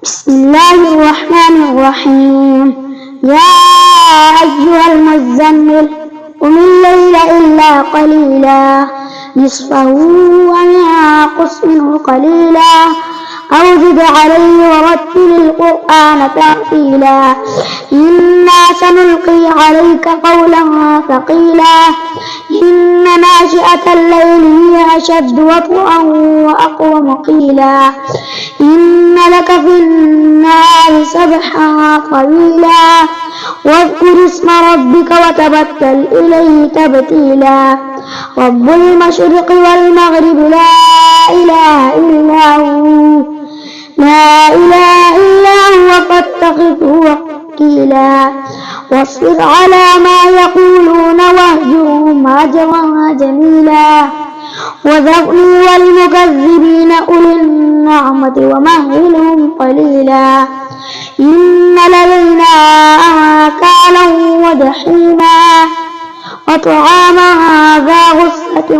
بسم الله الرحمن الرحيم. يا أيها المزمل قم الليل إلا قليلا نصفه وانقص منه قليلا أو زد عليه ورتل القرآن ترتيلا إنا سنلقي عليك قولا ثقيلا إن ناشئة الليل هي أشد وطئا وأقوم قيلا إن لك في النهار سبحا طويلا واذكر اسم ربك وتبتل إليه تبتيلا رب المشرق والمغرب لا إله إلا هو فاتخذه وكيلا واصبر على ما يقولون واهجرهم هجرا جميلا وذرني والمكذبين أولي النعمة ومهلهم قليلا إن لدينا أنكالا وجحيما وطعاما ذا غصة